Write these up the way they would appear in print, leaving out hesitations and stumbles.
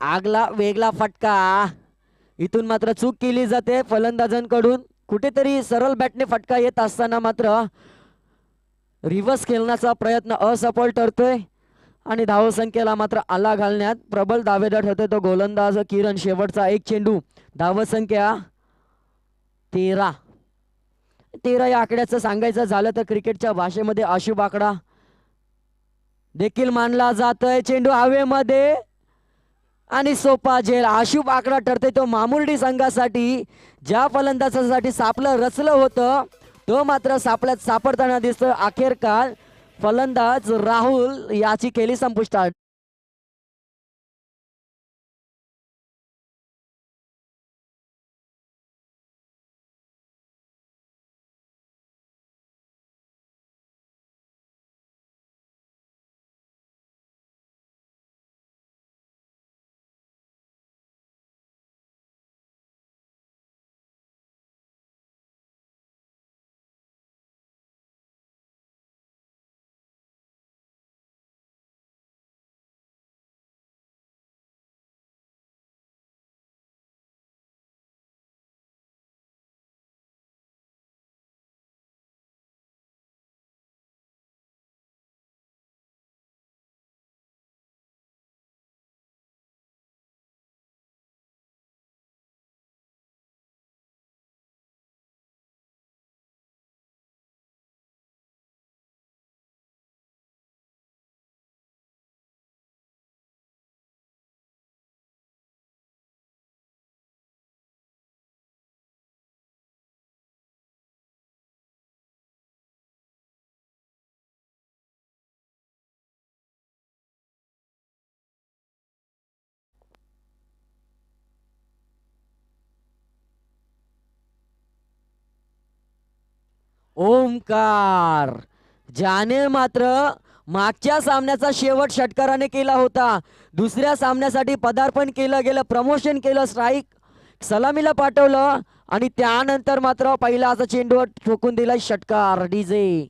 आगला वेगळा फटका. इथून मात्र चूक केली जाते फलंदाजांकडून. कुठेतरी सरळ बॅटने फटका येत असताना मात्र रिव्हर्स खेळण्याचा प्रयत्न असफल ठरतोय आणि धावसंख्येला मात्र आला घालण्यात प्रबल दावेदार ठरतोय तो गोलंदाज किरण. शेवटचा एक चेंडू. धावसंख्या 13 या आकड्याचं सांगायचं झालं तर क्रिकेटच्या भाषेमध्ये अशुभ आकडा देखील मानला जातोय. चेंडू हवेमध्ये आणि सोपा झेल. अशुभ आकडा ठरतोय तो मामुर्डी संघासाठी. ज्या फलंदाजासाठी सापलं रचलं होतं तो मात्र सापड्यात सापडताना दिसतोय. अखेरकार फलंदाज राहुल याची केली संपुष्टात. ओमकार ज्याने मात्र मागच्या सामन्याचा शेवट षटकाराने केला होता. दुसऱ्या सामन्यासाठी पदार्पण केलं गेलं, प्रमोशन केलं, स्ट्राईक सलामीला पाठवलं आणि त्यानंतर मात्र पहिला असा चेंडूवर ठोकून दिला षटकार. डीजे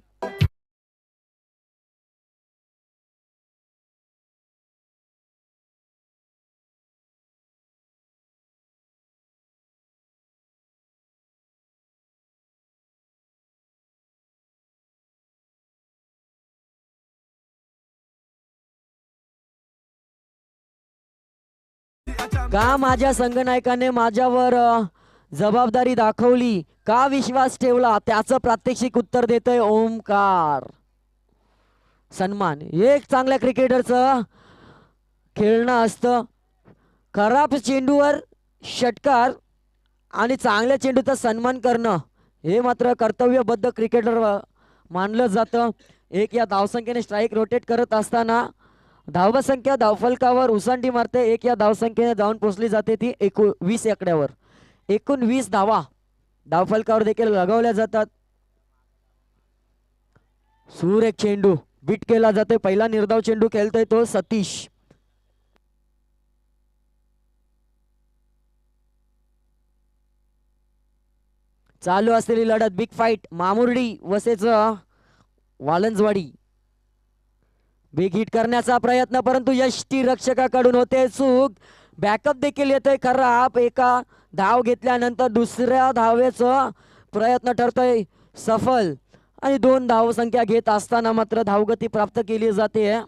का माझ्या संघनायकाने माझ्यावर जबाबदारी दाखवली, का विश्वास ठेवला, त्याचं प्रात्यक्षिक उत्तर देतोय ओमकार. सन्मान एक चांगल्या क्रिकेटरचं खेळणं असतं. खराब चेंडूवर षटकार आणि चांगल्या चेंडूचा सन्मान करणं हे मात्र कर्तव्यबद्ध क्रिकेटर मानलं जातं. एक या धावसंख्येने स्ट्राईक रोटेट करत असताना धावसंख्या धावफलकावर उसंडी मारते. एक या धावसंख्येने जाऊन पोचली जाते ती 20 आकड्यावर. 19 धावा धावफलकावर देखील लगावल्या जातात. सूर एक चेंडू बीट केला जातोय. पहिला निर्धाव चेंडू खेळतोय तो सतीश. चालू असलेली लढत big fight Mamurdi वसेच वालंजवाडी. Big hit करण्याचा प्रयत्न परंतु यष्टी रक्षकाकडून होते चूक. बॅकअप देखील येतोय खराब. एका धाव घेतल्यानंतर दुसऱ्या धावेचा प्रयत्न ठरतोय सफल आणि 2 धावसंख्या घेत असताना मात्र धावगती प्राप्त केली जाते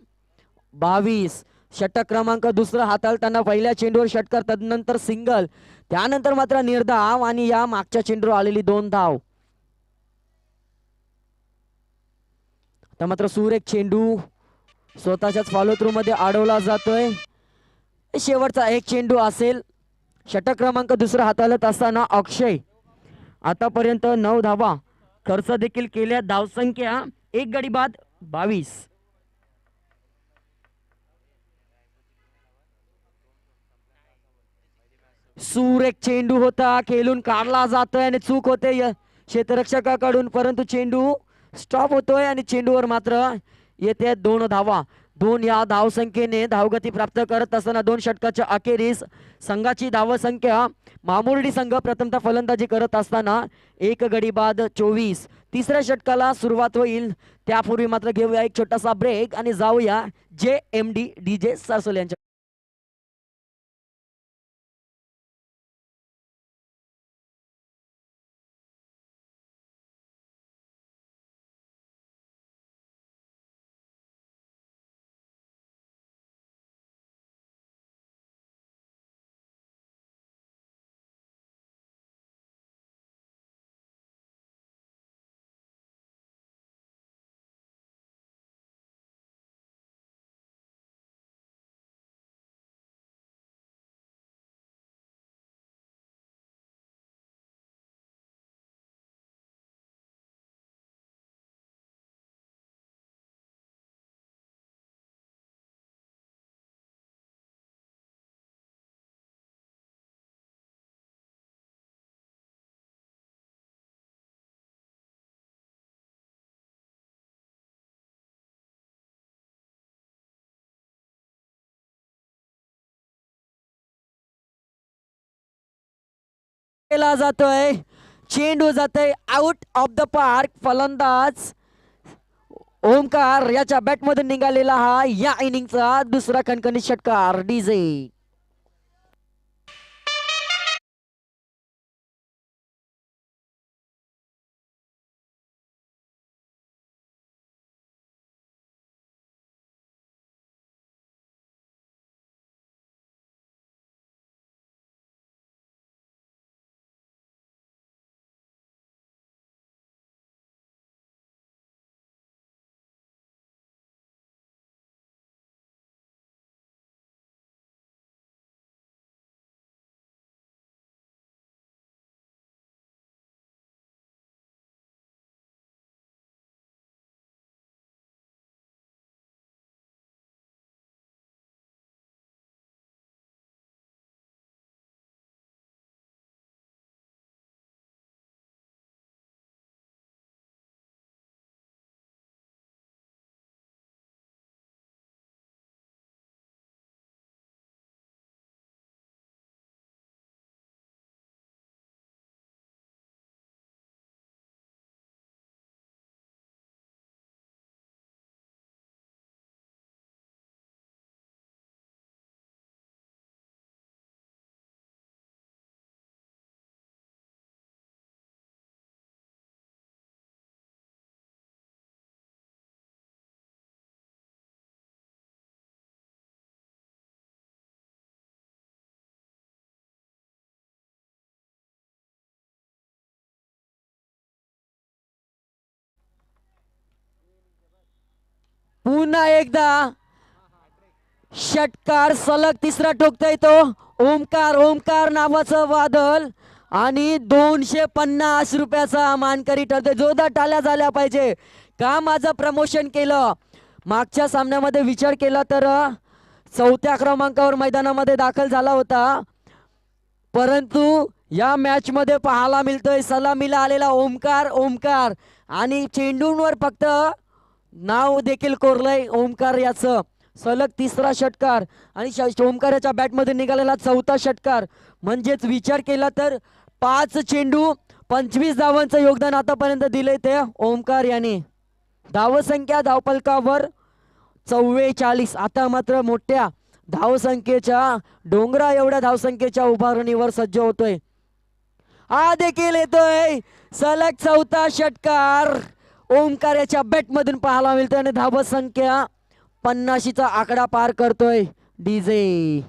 22. षटक क्रमांक दुसरा हाताळताना पहिल्या चेंडूवर षटकार, तदनंतर सिंगल, त्यानंतर मात्र निर्धाव आणि या मागच्या चेंडूवर आलेली 2 धाव. आता मात्र सूर एक चेंडू स्वतःच्याच फॉलो थ्रू मध्ये अडवला जातोय. शेवटचा एक चेंडू असेल. षटक क्रमांक दुसरा हाताळत असताना अक्षय आतापर्यंत 9 धावा खर्च देखील केल्या. धावसंख्या एक गडी बाद 22. सूर एक चेंडू होता खेळून काढला जातोय आणि चूक होते क्षेत्ररक्षकाकडून, परंतु चेंडू स्टॉप होतोय आणि चेंडूवर मात्र येते 2 धावा. 2 या धावसंख्येने धावगती प्राप्त करत असताना 2 षटकाच्या अखेरीस संघाची धावसंख्या मामुर्डी संघ प्रथमतः फलंदाजी करत असताना 1 गडी बाद 24. तिसऱ्या षटकाला सुरुवात होईल त्यापूर्वी मात्र घेऊया एक छोटासा ब्रेक आणि जाऊया JMD DJ सरसोल यांच्या केला जातोय. चेंडू जातोय आउट ऑफ द पार्क. फलंदाज ओमकार याच्या बॅटमधून निघालेला हा या इनिंगचा दुसरा खणखणीत षटकार. डीजे पुन्हा एकदा षटकार सलग तिसरा ठोकतोय तो ओमकार. ओमकार नावाचं वादळ आणि 250 रुपयाचा मानकरी ठरतोय. जोरदार टाळ्या झाल्या पाहिजे. का माझं प्रमोशन केलं. मागच्या सामन्यामध्ये विचार केला तर 4थ्या क्रमांकावर मैदानामध्ये दाखल झाला होता, परंतु या मॅच मध्ये पाहायला मिळतोय सलामीला आलेला ओमकार. ओमकार आणि चेंडूंवर फक्त नाव देखील कोरलंय ओमकार याचं. सलग तिसरा षटकार आणि ओमकाराच्या बॅटमध्ये निघालेला 4था षटकार. म्हणजेच विचार केला तर 5 चेंडू 25 धावांचं योगदान आतापर्यंत दिले ते ओमकार याने. धावसंख्या धावपलकावर 44. आता मात्र मोठ्या धावसंख्येच्या डोंगरा एवढ्या धावसंख्येच्या उभारणीवर सज्ज होतोय. हा देखील येतोय सलग 4था षटकार ओमकार याच्या बॅट मधून पाहायला मिळतोय आणि धावसंख्या 50चा आकडा पार करतोय डीजे.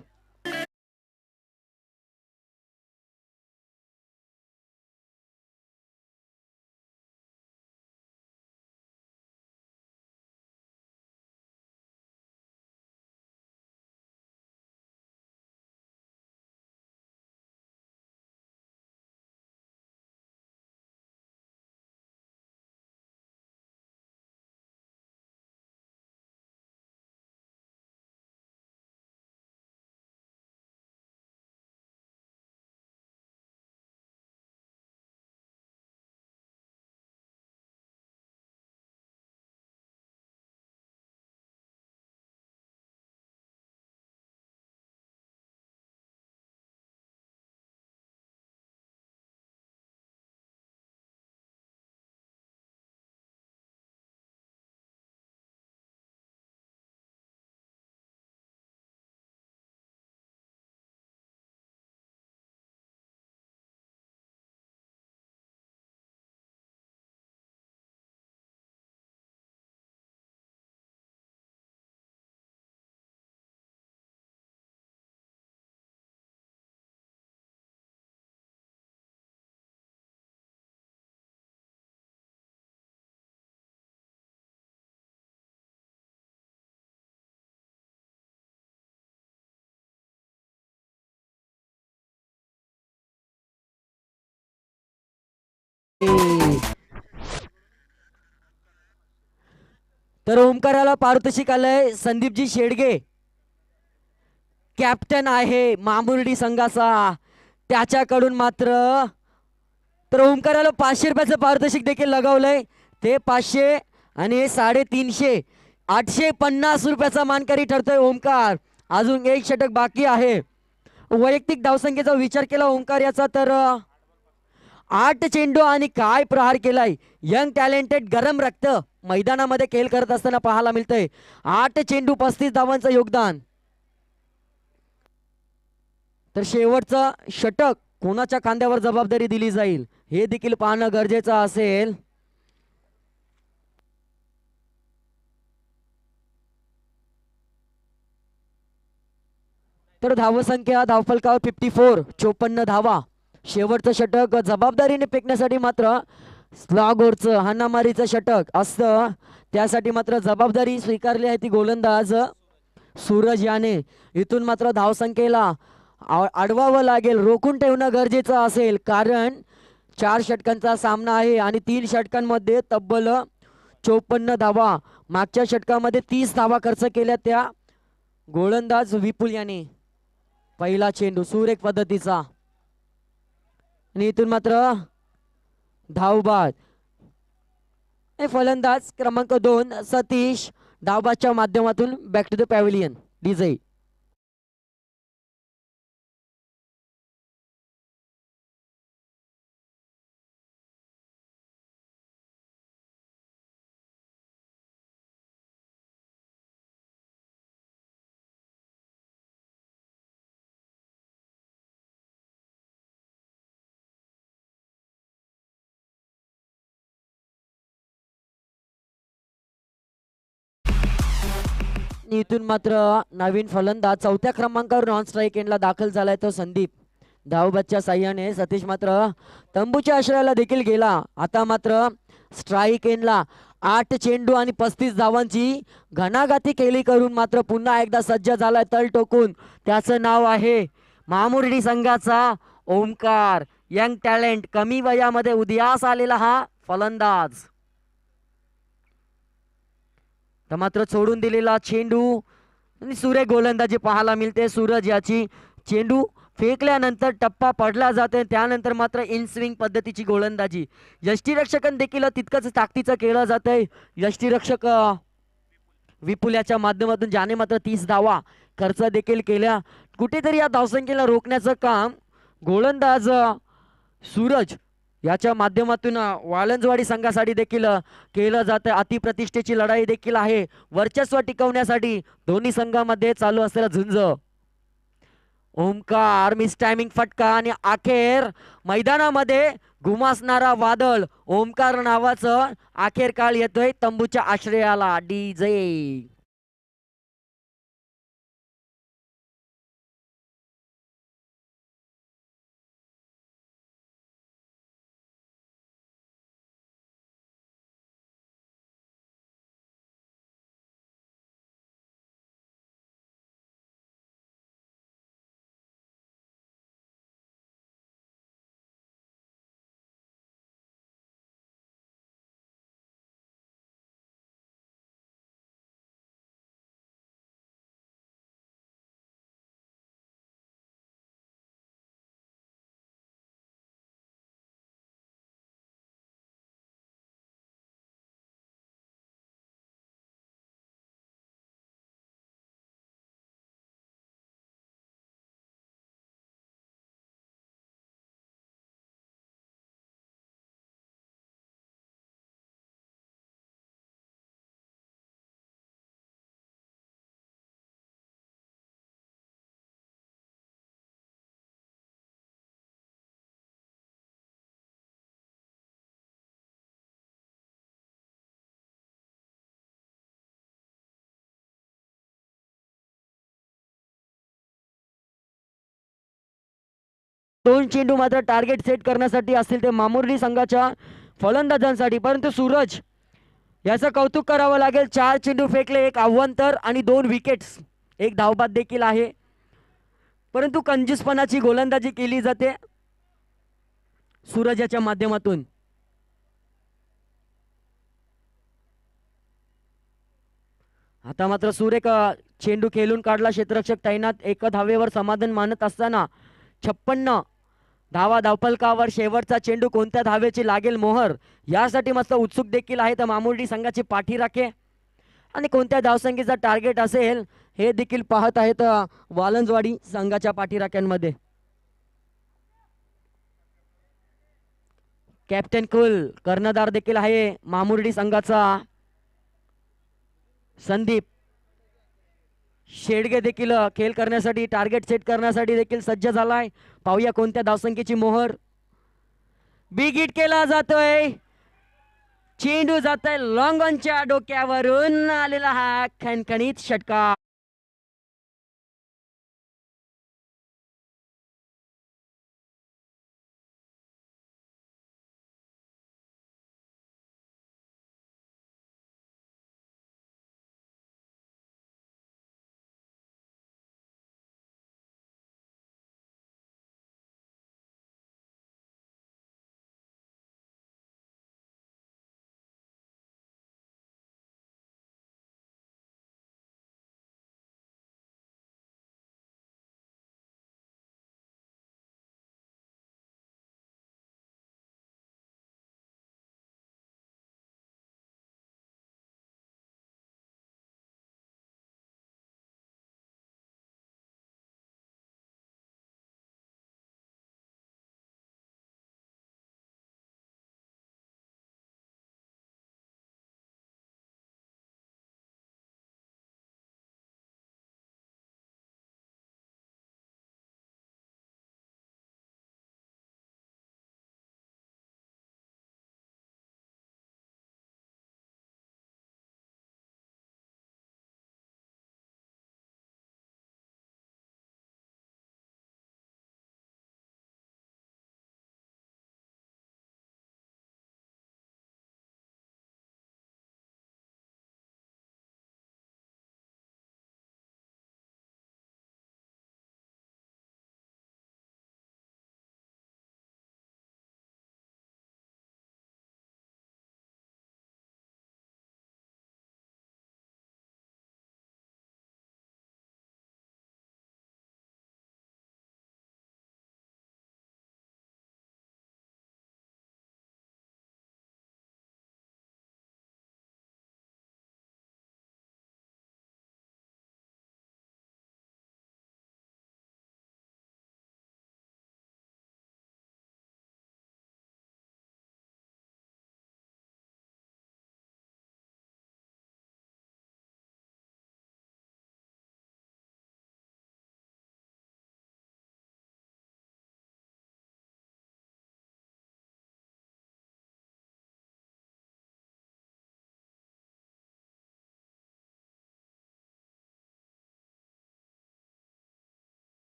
तर ओमकाराला पारितोषिक आलंय संदीपजी शेडगे, कॅप्टन आहे मामुर्डी संघाचा, त्याच्याकडून मात्र तर ओमकाराला 500 रुपयाचं पारितोषिक देखील लगावलंय. ते 500 आणि हे 350, 850 रुपयाचा मानकरी ठरतोय ओमकार. अजून एक षटक बाकी आहे. वैयक्तिक धावसंख्येचा विचार केला ओमकार याचा तर 8 चेंडू आणि काय प्रहार केलाय. यंग टॅलेंटेड गरम रक्त मैदानामध्ये खेळ करत असताना पाहायला मिळतंय. 8 चेंडू 35 धावांचं योगदान. तर शेवटचं षटक कोणाच्या खांद्यावर जबाबदारी दिली जाईल हे देखील पाहणं गरजेचं असेल. तर धावसंख्या धावफलकावर 54, 54 धावा. शेवटचं षटक जबाबदारीने फेकण्यासाठी मात्र स्लॉगोरचं हाणामारीचं षटक असतं, त्यासाठी मात्र जबाबदारी स्वीकारली आहे ती गोलंदाज सूरज याने. इथून मात्र धावसंख्येला अडवावं लागेल, रोखून ठेवणं गरजेचं असेल, कारण 4 षटकांचा सामना आहे आणि 3 षटकांमध्ये तब्बल 54 धावा. मागच्या षटकामध्ये 30 धावा खर्च केल्या त्या गोलंदाज विपुल याने. पहिला चेंडू सुरेख पद्धतीचा आणि इथून मात्र धावबाद. फलंदाज क्रमांक 2 सतीश धावबादच्या माध्यमातून back to the pavilion DJ. इथून मात्र नवीन फलंदाज 4थ्या क्रमांकावर नॉन स्ट्राईक एंडला दाखल झालाय तो संदीप. धावबादच्या साह्याने सतीश मात्र तंबूच्या आश्रयाला देखील गेला. आता मात्र स्ट्राईक एंडला 8 चेंडू आणि 35 धावांची घणाघाती केली करून मात्र पुन्हा एकदा सज्ज झालाय तळ टोकून. त्याचं नाव आहे मामुर्डी संघाचा ओमकार. यंग टॅलेंट, कमी वयामध्ये उदयास आलेला हा फलंदाज. तर मात्र सोडून दिलेला चेंडू आणि सुरेख गोलंदाजी पाहायला मिळते सूरज याची. चेंडू फेकल्यानंतर टप्पा पडला जाते, त्यानंतर मात्र इन स्विंग पद्धतीची गोलंदाजी. यष्टीरक्षकन देखील तितकंच ताकदीचं केलं जातंय. यष्टीरक्षक विपुल याच्या माध्यमातून ज्याने मात्र 30 धावा खर्च देखील केल्या. कुठेतरी या धावसंख्येला रोखण्याचं काम गोलंदाज सूरज याच्या माध्यमातून वालंजवाडी संघासाठी देखील केलं जातं. अतिप्रतिष्ठेची लढाई देखील आहे वर्चस्व टिकवण्यासाठी दोन्ही संघामध्ये चालू असलेला झुंज. ओमकार मिस टायमिंग फटका आणि अखेर मैदानामध्ये घुमासणारा वादळ ओमकार नावाचं अखेर काळ येतोय तंबूच्या आश्रयाला. डीजे. दोन चेंडू मात्र टार्गेट सेट करण्यासाठी असतील ते मामुर्डी संघाच्या फलंदाजांसाठी, परंतु सूरज याचं कौतुक करावं लागेल. 4 चेंडू फेकले, 1 अव्वंतर आणि 2 विकेट्स, 1 धावबाद देखील आहे. परंतु कंजूसपणाची गोलंदाजी केली जाते सूरज याच्या माध्यमातून. आता मात्र सुरेख चेंडू खेळून काढला क्षेत्ररक्षक तैनात. एका धावेवर समाधान मानत असताना 56 धावा धावफलकावर. शेवटचा चेंडू कोणत्या धावेची लागेल मोहर यासाठी मस्त उत्सुक देखील आहे तर मामुर्डी संघाची पाठीराखे. आणि कोणत्या धावसंख्येचा टार्गेट असेल हे देखील पाहत आहेत वालंजवाडी संघाच्या पाठीराख्यांमध्ये. कॅप्टन कुल कर्णधार देखील आहे मामुर्डी संघाचा संदीप शेडगे देखील खेळ करण्यासाठी टार्गेट सेट करण्यासाठी देखील सज्ज झालाय. पाहूया कोणत्या धावसंख्येची मोहर. बिग हिट केला जातोय. चेंडू जातोय लॉंग ऑनच्या डोक्यावरून आलेला हा खणखणीत षटकार.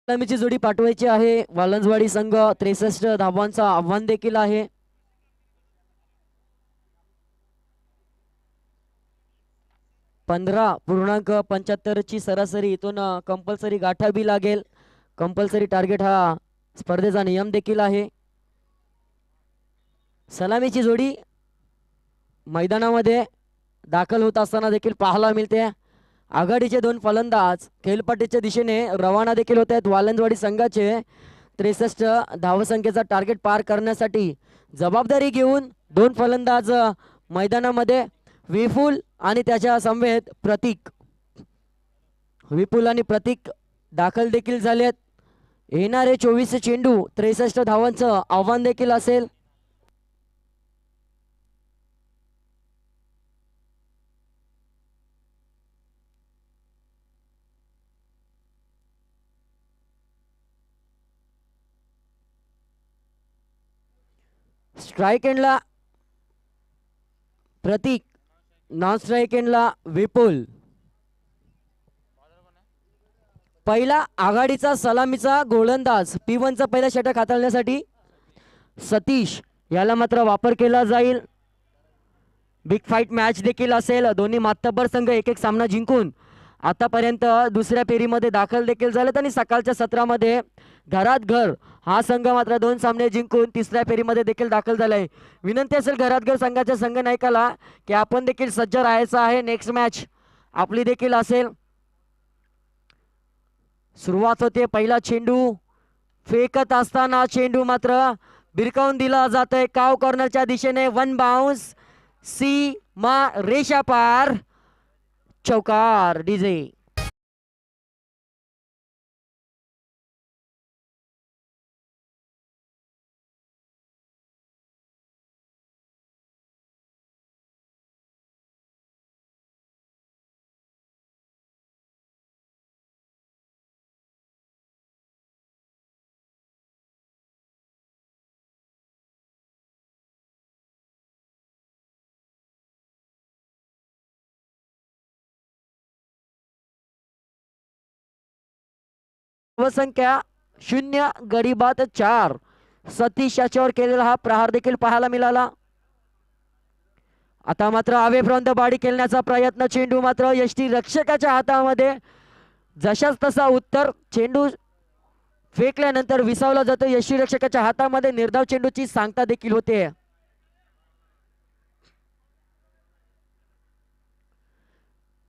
सलामीची जोडी पाठवायची आहे. वालंजवाडी संघ 63 धावांचं आव्हान देखील आहे. .75 ची सरासरी इथून कंपल्सरी गाठावी लागेल. कंपल्सरी टार्गेट हा स्पर्धेचा नियम देखील आहे. सलामीची जोडी मैदानामध्ये दाखल होत असताना देखील पाहायला मिळते. आघाडीचे दोन फलंदाज खेळपट्टीच्या दिशेने रवाना देखील होत आहेत. वालंजवाडी संघाचे 63 धावसंख्येचा टार्गेट पार करण्यासाठी जबाबदारी घेऊन दोन फलंदाज मैदानामध्ये विपुल आणि त्याच्या समवेत प्रतीक. विपुल आणि प्रतीक दाखल देखील झालेत. येणारे 24 चेंडू 63 धावांचं आव्हान देखील असेल. स्ट्राईक एंडला प्रतीक, नॉन स्ट्राईक एंडला विपुल. पहिला आघाडीचा सलामीचा गोलंदाज P1चा पहिला षटक हाताळण्यासाठी सतीश याला मात्र वापर केला जाईल. बिग फाईट मॅच देखील असेल. दोन्ही मातब्बर संघ एक एक सामना जिंकून आतापर्यंत दुसऱ्या फेरीमध्ये दाखल देखील झालेत आणि सकाळच्या सत्रामध्ये घरात घर हा संघ मात्र 2 सामने जिंकून तिसऱ्या फेरीमध्ये देखील दाखल झालाय. विनंती असेल घरात घर संघाच्या संघनायकाला की आपण देखील सज्ज राहायचं आहे. नेक्स्ट मॅच आपली देखील असेल. सुरुवात होते. पहिला चेंडू फेकत असताना चेंडू मात्र भिरकावून दिला जातोय काव कॉर्नरच्या दिशेने. 1 बाउन्स सीमा रेषा पार, चौकार. डीजे संख्या 0 गडी बाद 4. सतीश याच्यावर केलेला हा प्रहार देखील पाहायला मिळाला. आता मात्र अवे फ्रॉम द बॉडी खेळण्याचा प्रयत्न. चेंडू मात्र यष्टी रक्षकाच्या हातामध्ये. जशाच तसा उत्तर. चेंडू फेकल्यानंतर विसावला जातो यष्टी रक्षकाच्या हातामध्ये. निर्धाव चेंडूची सांगता देखील होते.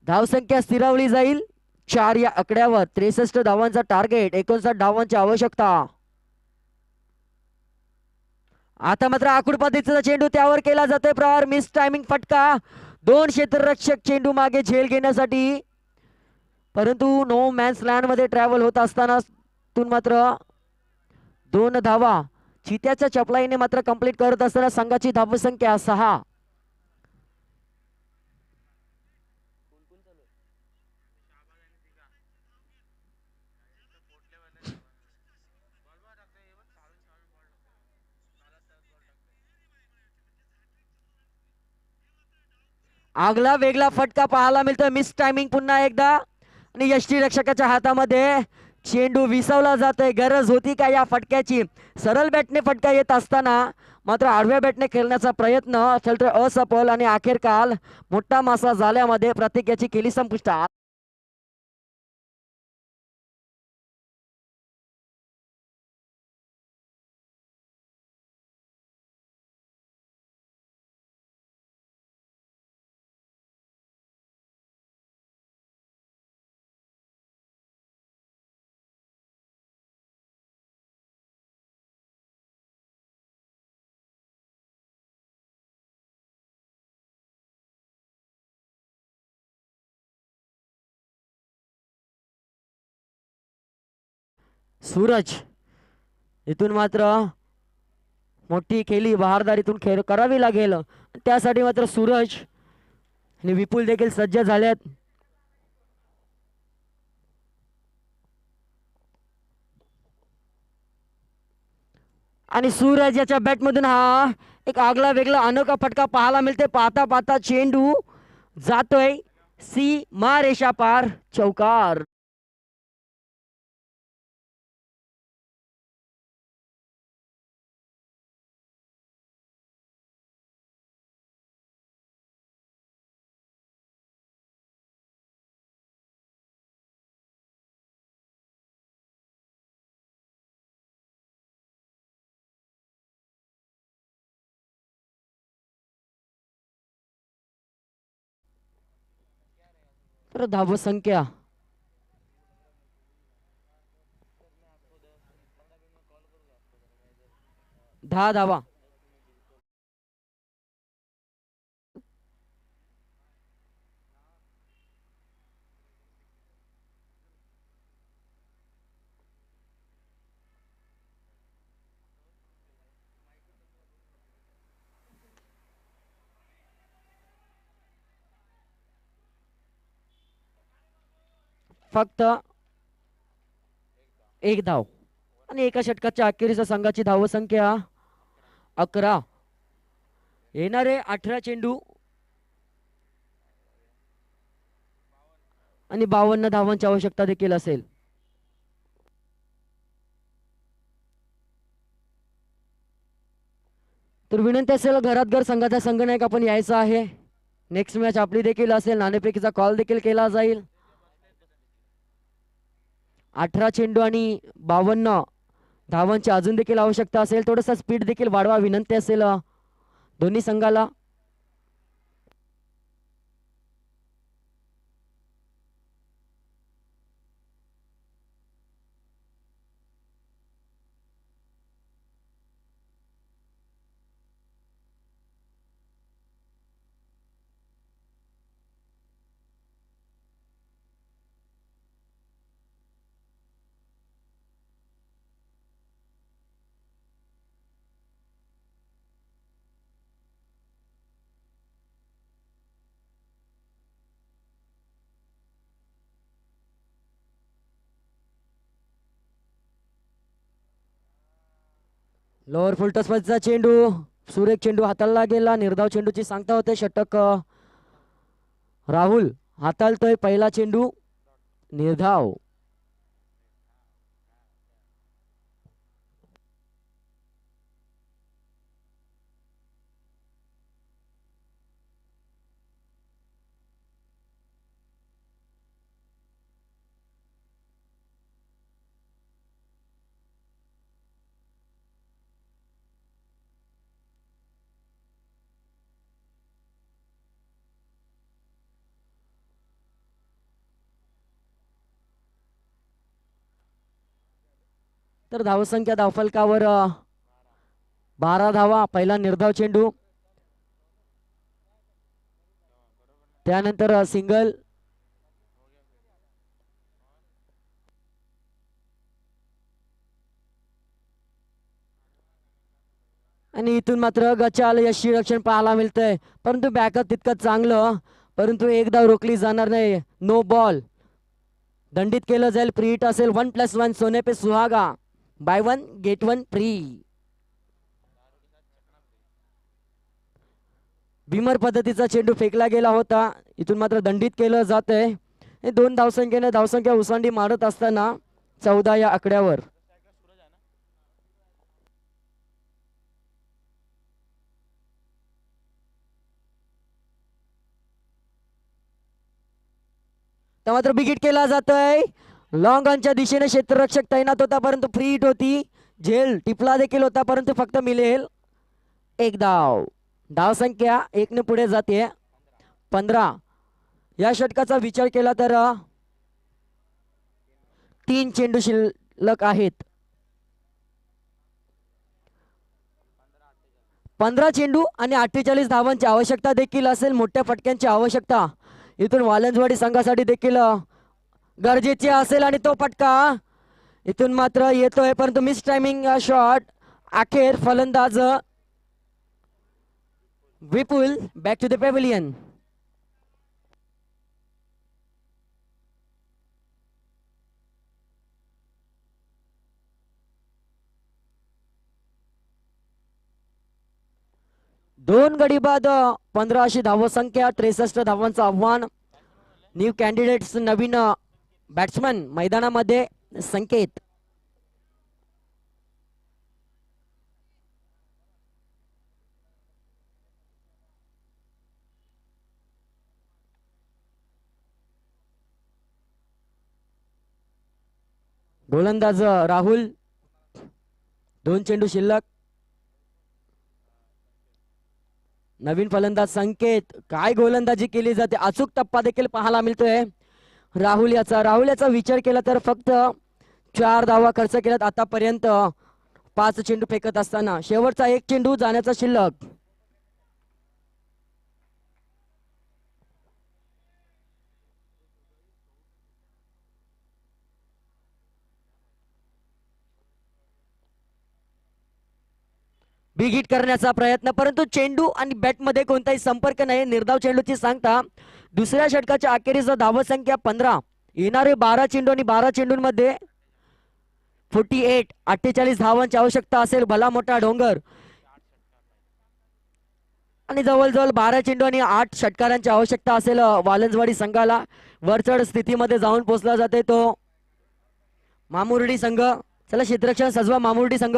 धावसंख्या स्थिरावली जाईल 4 या आकड्यावर. 63 धावांचा टार्गेट, 59 धावांची आवश्यकता. आता मात्र आखूड पद्धतीचा चेंडू त्यावर केला जातोय. प्रहार मिस टायमिंग फटका. 2 क्षेत्ररक्षक चेंडू मागे झेल घेण्यासाठी, परंतु नो मॅन्स लँड मध्ये ट्रॅव्हल होत असताना मात्र 2 धावा चित्याच्या चपलाईने मात्र कंप्लीट करत असताना संघाची धावसंख्या 6. आगला वेगळा फटका पाहायला मिळतोय. मिस टायमिंग पुन्हा एकदा आणि यष्टी रक्षकाच्या हातामध्ये चेंडू विसावला जातोय. गरज होती का या फटक्याची? सरळ बॅटने फटका येत असताना मात्र आडव्या बॅटने खेळण्याचा प्रयत्न खेळतोय असफल आणि अखेरकाल मोठा मासा झाल्यामध्ये प्रत्येक याची केली संपुष्टात. सूरज इथून मात्र मोठी खेळी बहारदारीतून खेळ करावी लागेल. त्यासाठी मात्र सूरज आणि विपुल देखील सज्ज झालेत. आणि सूरज याच्या बॅटमधून हा एक आगला वेगळा अनोखा फटका पाहायला मिळते. पाहता पाहता चेंडू जातोय सीमा रेषा पार, चौकार. तर धावसंख्या 10 धावा. फक्त 1 धाव आणि एका षटकाच्या अखेरीच्या संघाची धावसंख्या 11. येणारे 18 चेंडू आणि 52 धावांची आवश्यकता देखील असेल. तर विनंती असेल घरात घर संघाचा संघनायक आपण यायचं आहे. नेक्स्ट मॅच आपली देखील असेल. नाणेफेकीचा कॉल देखील केला जाईल. 18 चेंडू आणि 52 धावांची अजून देखील आवश्यकता असेल. थोडंसं स्पीड देखील वाढवा विनंती असेल दोन्ही संघाला. लोअर फुलटॉसचा चेंडू सुरेख चेंडू हाताळला गेला. निर्धाव चेंडूची सांगता होते. षटक राहुल हाताळतोय पहिला चेंडू. निर्धाव तर धावसंख्या धावफलकावर 12 धावा. पहिला निर्धाव चेंडू, त्यानंतर सिंगल, आणि इथून मात्र गचाल यशी रक्षण पाहायला मिळतंय. परंतु बॅकअप तितकं चांगलं, परंतु एक धाव रोखली जाणार नाही. नो बॉल दंडित केलं जाईल. फ्री हिट असेल. 1+1 सोने पे सुहागा. Bye 1 gate 1 free. भीमर पद्धतीचा चेंडू फेकला गेला होता. इथून मात्र दंडित केलं जात आहे. 2 धावसंख्येने धावसंख्या उसांडी मारत असताना 14 या आकड्यावर. मात्र बिगिट केला जातोय. लॉंग ऑनच्या दिशेने क्षेत्ररक्षक तैनात होता, परंतु फ्री हिट होती. झेल टिपला देखील होता, परंतु फक्त मिळेल एक धाव. धावसंख्या 1 ने पुढे जाते. 15. या षटकाचा विचार केला तर 3 चेंडू शिल्लक आहेत. 15 चेंडू आणि 48 धावांची आवश्यकता देखील असेल. मोठ्या फटक्यांची आवश्यकता इथून वालंजवाडी संघासाठी देखील गरजेची असेल. आणि तो फटका इथून मात्र येतोय, परंतु मिस टायमिंग शॉट. अखेर फलंदाज विपुल बॅक टू द पॅव्हिलियन. दोन गडी बाद 15 अशी धावसंख्या. 63 धावांचं आव्हान. न्यू कॅन्डिडेट्स नवीन बॅट्समन मैदानामध्ये. संकेत गोलंदाज राहुल. 2 चेंडू शिल्लक. नवीन फलंदाज संकेत. काय गोलंदाजी केली जाते. अचूक टप्पा देखील पाहायला मिळतोय राहुल याचा विचार केला तर फक्त 4 धावा खर्च केल्यात आतापर्यंत 5 चेंडू फेकत असताना. शेवटचा 1 चेंडू जाण्याचा शिल्लक. बिग हिट करण्याचा प्रयत्न, परंतु चेंडू आणि बॅट मध्ये कोणताही संपर्क नाही. निर्धाव चेंडूची सांगता. दुसऱ्या षटकाच्या अखेरीचा धावसंख्या 15. येणारे 12 चेंडू आणि 12 चेंडूंमध्ये 48 धावांची आवश्यकता असेल. भला मोठा डोंगर. आणि जवळजवळ 12 चेंडू आणि 8 षटकारांची आवश्यकता असेल वालंजवाडी संघाला. वरचढ स्थितीमध्ये जाऊन पोहोचला जाते तो मामुर्डी संघ. चला क्षेत्ररक्षण सजवा मामुर्डी संघ.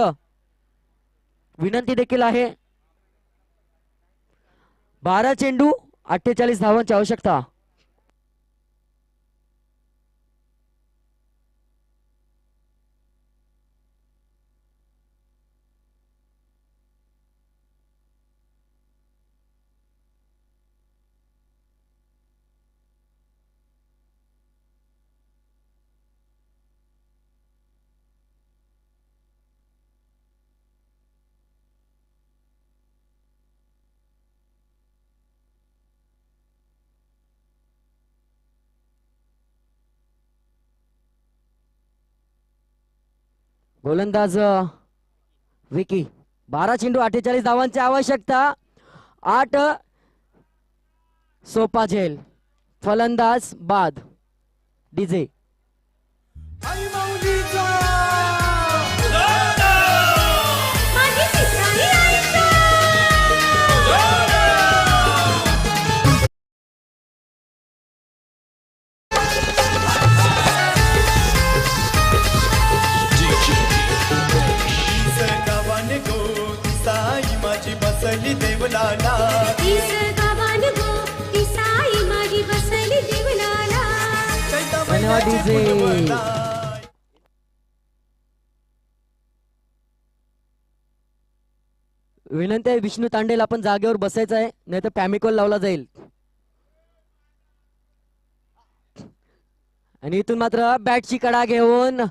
विनंती देखील आहे. 12 चेंडू 48 धावांची आवश्यकता. गोलंदाज विकी. 12 चेंडू 48 धावांची आवश्यकता. 8 सोपा झेल. फलंदाज बाद. डीजे. धन्यवाद डीजे. विनंती आहे विष्णू तांडेल आपण जागेवर बसायचं आहे, नाही तर पॅमिकॉल लावला जाईल. आणि इथून मात्र बॅटची कडा घेऊन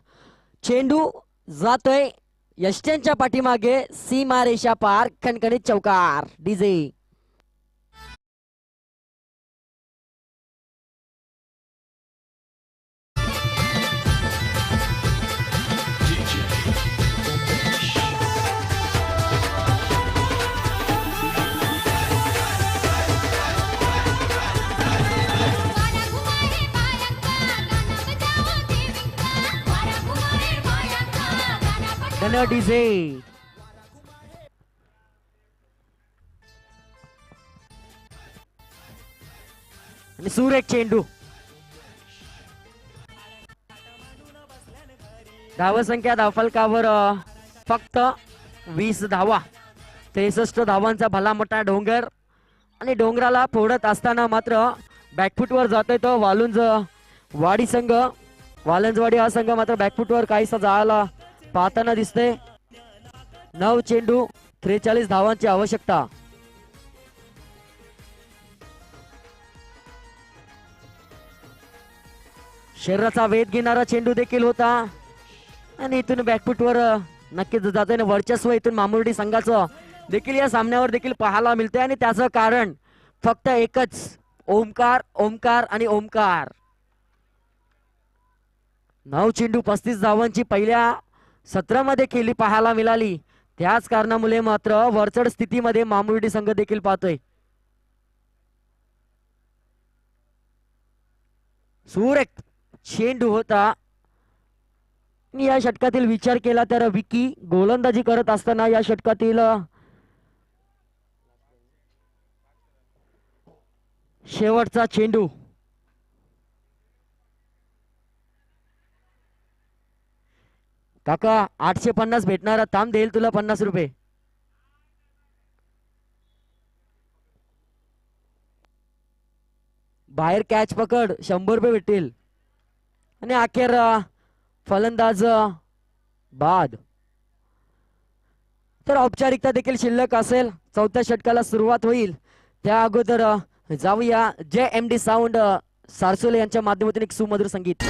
चेंडू जातोय यष्ट्यांच्या पाठीमागे. सीमा रेषा पार. खणखणीत चौकार. डीजे. धन्यवाद डीजे. आणि सुरेख चेंडू. धावसंख्या धावफलकावर फक्त 20 धावा. 63 धावांचा भला मोठा डोंगर. आणि डोंगराला फोडत असताना मात्र बॅकफुटवर जातोय तो वालुंज वाडी संघ. वालंजवाडी हा संघ मात्र बॅकफुटवर काहीसा जायला पाहताना दिसते. 9 चेंडू 43 धावांची आवश्यकता. शरीराचा वेध घेणारा चेंडू देखील होता. आणि इथून बॅकफुटवर नक्कीच जातोय ना वर्चस्व इथून मामुर्डी संघाचं देखील या सामन्यावर देखील पाहायला मिळते. आणि त्याचं कारण फक्त एकच. ओमकार ओमकार आणि ओमकार. 9 चेंडू 35 धावांची पहिल्या सत्रामध्ये केली पाहायला मिळाली. त्याच कारणामुळे मात्र वरचढ स्थितीमध्ये मामुर्डी संघ देखील पाहतोय. सुरेख चेंडू होता. या षटकातील विचार केला तर विकी गोलंदाजी करत असताना या षटकातील शेवटचा चेंडू. काका 850 भेटणारा थांब देईल तुला 50 रुपये. बाहेर कॅच पकड 100 रुपये भेटतील. आणि अखेर फलंदाज बाद. तर औपचारिकता देखील शिल्लक असेल. चौथ्या षटकाला सुरुवात होईल त्या अगोदर जाऊया JMD साऊंड सारसोले यांच्या माध्यमातून एक सुमधुर संगीत.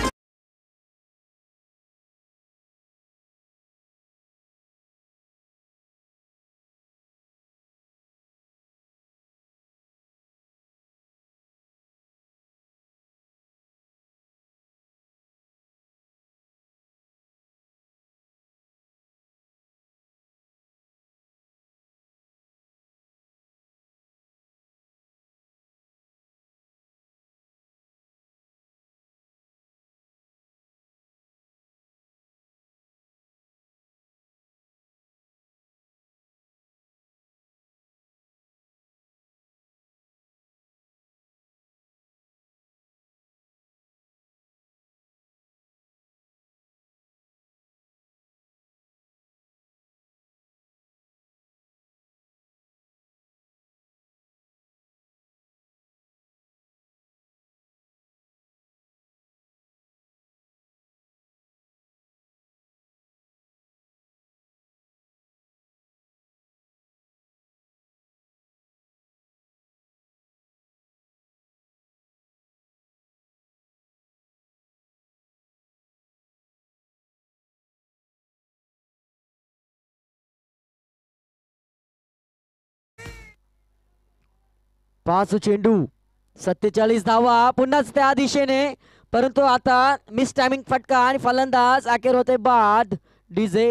पाच चेंडू 47 धावा पुन्हाच त्या दिशेने, परंतु आता मिस टायमिंग फटका आणि फलंदाज अखेर होते बाद. डीजे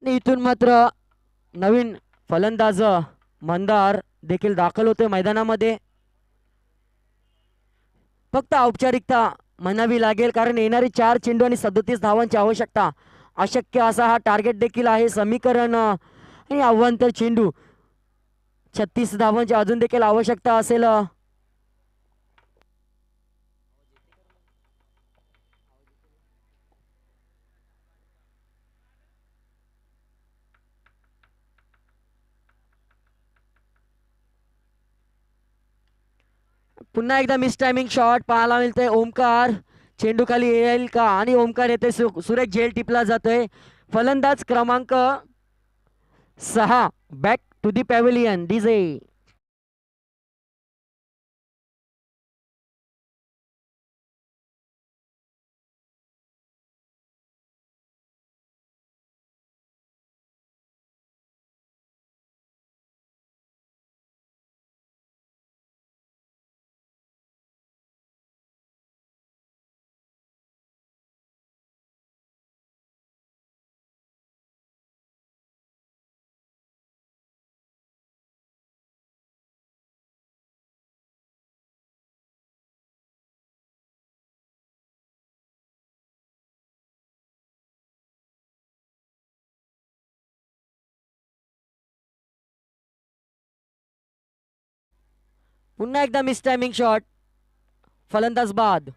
इथून मात्र नवीन फलंदाज मंदार देखील दाखल होते मैदानामध्ये. फक्त औपचारिकता म्हणावी लागेल, कारण येणारे 4 चेंडू आणि 37 धावांची आवश्यकता. अशक्य असा हा टार्गेट देखील आहे. समीकरण आणि आव्हांतर चेंडू 36 धावांची अजून देखील आवश्यकता असेल. पुन्हा एकदा मिस टायमिंग शॉट पाहायला मिळतंय. ओमकार चेंडू खाली येईल का, आणि ओमकार येते. सुरेख झेल टिपला जातोय. फलंदाज क्रमांक 6 back to the pavilion. DJ पुन्हा एकदा मिस टायमिंग शॉट, फलंदाज बाद.